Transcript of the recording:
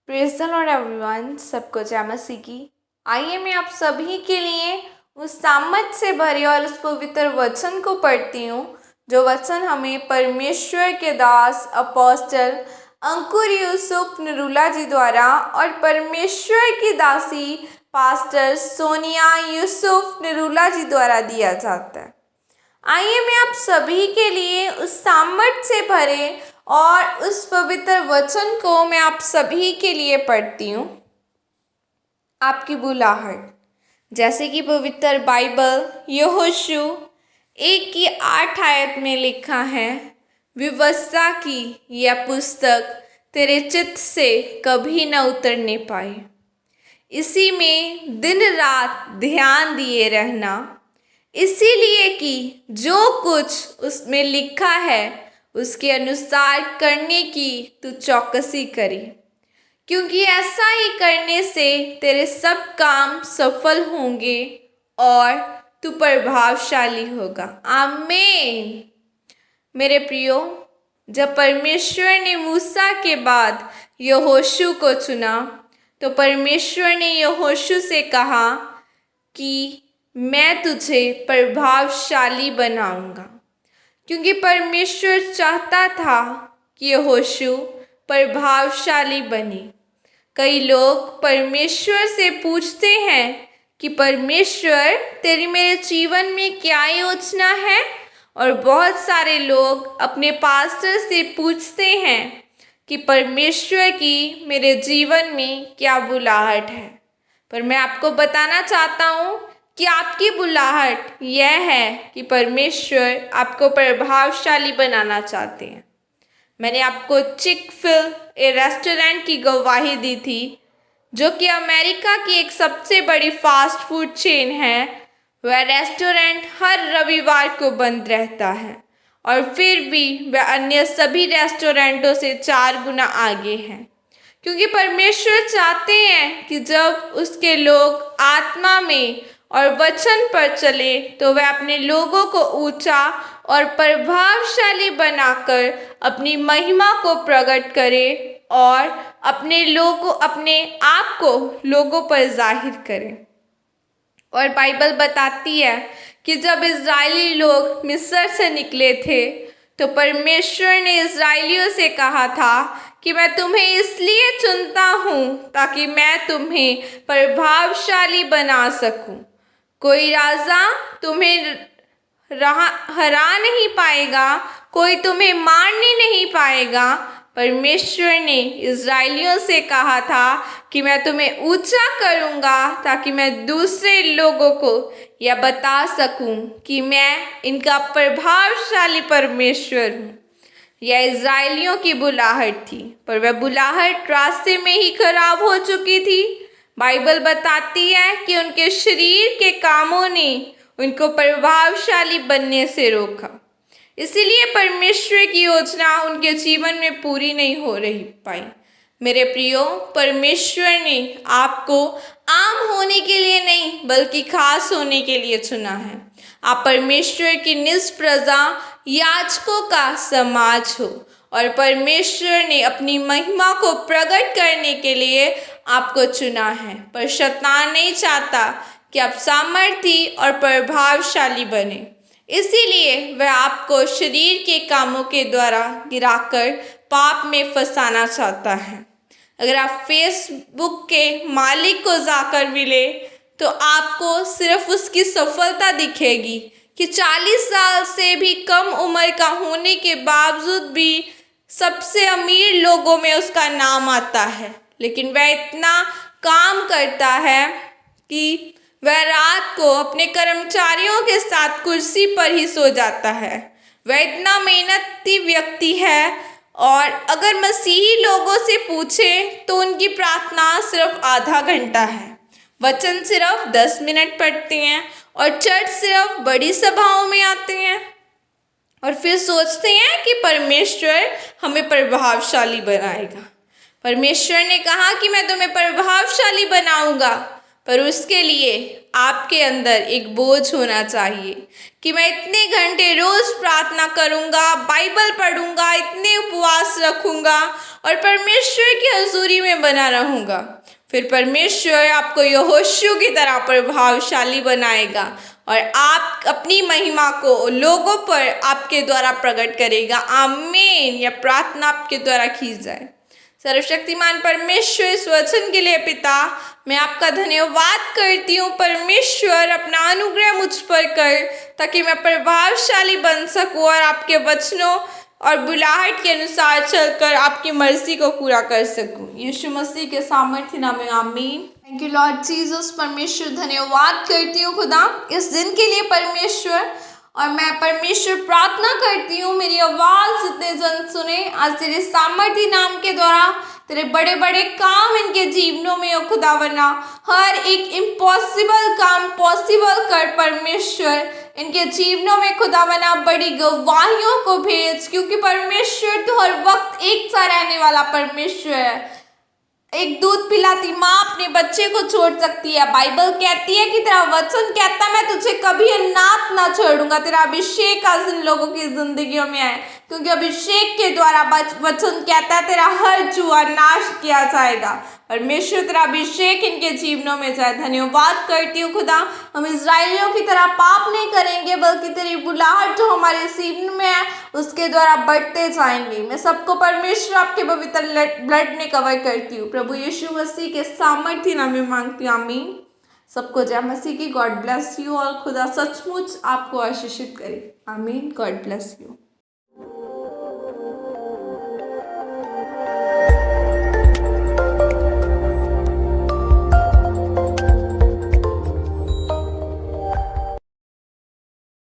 Praise the Lord everyone, सबको जय मसीह की। आइए मैं आप सभी के लिए उस सामर्थ से भरे और उस पवित्र वचन को पढ़ती हूँ, जो वचन हमें परमेश्वर के दास अपोस्टल अंकुर यूसुफ नरूला जी द्वारा और परमेश्वर की दासी पास्टर सोनिया यूसुफ नरूला जी द्वारा दिया जाता है। आइए मैं आप सभी के लिए उस सामर्थ से भरे और उस पवित्र वचन को मैं आप सभी के लिए पढ़ती हूँ। आपकी बुलाहट, जैसे कि पवित्र बाइबल यहोशू 1:8 में लिखा है, व्यवस्था की यह पुस्तक तेरे चित्त से कभी न उतरने पाए, इसी में दिन रात ध्यान दिए रहना, इसीलिए कि जो कुछ उसमें लिखा है उसके अनुसार करने की तू चौकसी करे, क्योंकि ऐसा ही करने से तेरे सब काम सफल होंगे और तू प्रभावशाली होगा। आमीन। मेरे प्रियो, जब परमेश्वर ने मूसा के बाद यहोशू को चुना तो परमेश्वर ने यहोशू से कहा कि मैं तुझे प्रभावशाली बनाऊंगा, क्योंकि परमेश्वर चाहता था कि यहोशू प्रभावशाली बने। कई लोग परमेश्वर से पूछते हैं कि परमेश्वर तेरी मेरे जीवन में क्या योजना है, और बहुत सारे लोग अपने पास्टर से पूछते हैं कि परमेश्वर की मेरे जीवन में क्या बुलाहट है। पर मैं आपको बताना चाहता हूँ कि आपकी बुलाहट यह है कि परमेश्वर आपको प्रभावशाली बनाना चाहते हैं। मैंने आपको चिक-फिल ए रेस्टोरेंट की गवाही दी थी, जो कि अमेरिका की एक सबसे बड़ी फास्ट फूड चेन है। वह रेस्टोरेंट हर रविवार को बंद रहता है और फिर भी वह अन्य सभी रेस्टोरेंटों से 4 गुना आगे है, क्योंकि परमेश्वर चाहते हैं कि जब उसके लोग आत्मा में और वचन पर चले तो वह अपने लोगों को ऊंचा और प्रभावशाली बनाकर अपनी महिमा को प्रकट करे और अपने आप को लोगों पर जाहिर करे। और बाइबल बताती है कि जब इज़राइली लोग मिस्र से निकले थे तो परमेश्वर ने इज़राइलियों से कहा था कि मैं तुम्हें इसलिए चुनता हूँ ताकि मैं तुम्हें प्रभावशाली बना सकूँ। कोई राजा तुम्हें हरा नहीं पाएगा, कोई तुम्हें मारने नहीं पाएगा। परमेश्वर ने इज़राइलियों से कहा था कि मैं तुम्हें ऊंचा करूँगा ताकि मैं दूसरे लोगों को यह बता सकूँ कि मैं इनका प्रभावशाली परमेश्वर हूँ। यह इज़राइलियों की बुलाहट थी, पर वह बुलाहट रास्ते में ही खराब हो चुकी थी। बाइबल बताती है कि उनके शरीर के कामों ने उनको प्रभावशाली बनने से रोका, इसीलिए परमेश्वर की योजना उनके जीवन में पूरी नहीं हो रही पाई। मेरे प्रियो, परमेश्वर ने आपको आम होने के लिए नहीं बल्कि खास होने के लिए चुना है। आप परमेश्वर की निज प्रजा याजकों का समाज हो और परमेश्वर ने अपनी महिमा को प्रकट करने के लिए आपको चुना है। पर शैतान नहीं चाहता कि आप सामर्थी और प्रभावशाली बने, इसीलिए वह आपको शरीर के कामों के द्वारा गिराकर पाप में फंसाना चाहता है। अगर आप फेसबुक के मालिक को जाकर मिले तो आपको सिर्फ उसकी सफलता दिखेगी कि 40 साल से भी कम उम्र का होने के बावजूद भी सबसे अमीर लोगों में उसका नाम आता है, लेकिन वह इतना काम करता है कि वह रात को अपने कर्मचारियों के साथ कुर्सी पर ही सो जाता है। वह इतना मेहनती व्यक्ति है, और अगर मसीही लोगों से पूछे तो उनकी प्रार्थना सिर्फ आधा घंटा है, वचन सिर्फ 10 मिनट पढ़ते हैं और चर्च सिर्फ बड़ी सभाओं में आते हैं, और फिर सोचते हैं कि परमेश्वर हमें प्रभावशाली बनाएगा। परमेश्वर ने कहा कि मैं तुम्हें प्रभावशाली बनाऊंगा, पर उसके लिए आपके अंदर एक बोझ होना चाहिए कि मैं इतने घंटे रोज प्रार्थना करूंगा, बाइबल पढ़ूंगा, इतने उपवास रखूंगा और परमेश्वर की हजूरी में बना रहूंगा। फिर परमेश्वर आपको यहोशू की तरह प्रभावशाली बनाएगा और आप अपनी महिमा को लोगों पर आपके द्वारा प्रकट करेगा। आमीन। यह प्रार्थना आपके द्वारा की जाए। सर्वशक्तिमान परमेश्वर, इस वचन के लिए पिता मैं आपका धन्यवाद करती हूँ। परमेश्वर अपना अनुग्रह मुझ पर कर ताकि मैं प्रभावशाली बन सकूँ और आपके वचनों और बुलाहट के अनुसार चलकर आपकी मर्जी को पूरा कर सकूँ। यीशु मसीह के सामर्थ्य नाम में आमीन। Thank you Lord Jesus. परमेश्वर धन्यवाद करती हूँ खुदा इस दिन के लिए परमेश्वर, और मैं परमेश्वर प्रार्थना करती हूँ मेरी आवाज़ जितने जन सुने आज तेरे सामर्थ्य नाम के द्वारा तेरे बड़े बड़े काम इनके जीवनों में हो खुदावंदा। हर एक इम्पॉसिबल काम पॉसिबल कर परमेश्वर इनके जीवनों में खुदावंदा। बड़ी गवाहियों को भेज, क्योंकि परमेश्वर तो हर वक्त एक सा रहने वाला परमेश्वर है। एक दूध पिलाती माँ अपने बच्चे को छोड़ सकती है। बाइबल कहती है कि तेरा वचन कहता है मैं तुझे कभी अनाथ ना छोड़ूंगा। तेरा अभिषेक आज इन लोगों की जिंदगियों में आए, क्योंकि अभिषेक के द्वारा वचन कहता है तेरा हर जुआ नाश किया जाएगा। परमेश्वर तेरा अभिषेक इनके जीवनों में जाए। धन्यवाद करती हूँ खुदा, हम इजराइलियों की तरह पाप नहीं करेंगे, बल्कि तेरी बुलाहट जो हमारे जीवन में है उसके द्वारा बढ़ते जाएंगे। मैं सबको परमेश्वर आपके पवित्र ब्लड में कवर करती हूँ। प्रभु यीशु मसीह के सामर्थ्य नाम में मांगती हूँ, आमीन। सबको जय मसीह की। गॉड ब्लेस यू और खुदा सचमुच आपको आशीषित करे। आमीन। God bless you.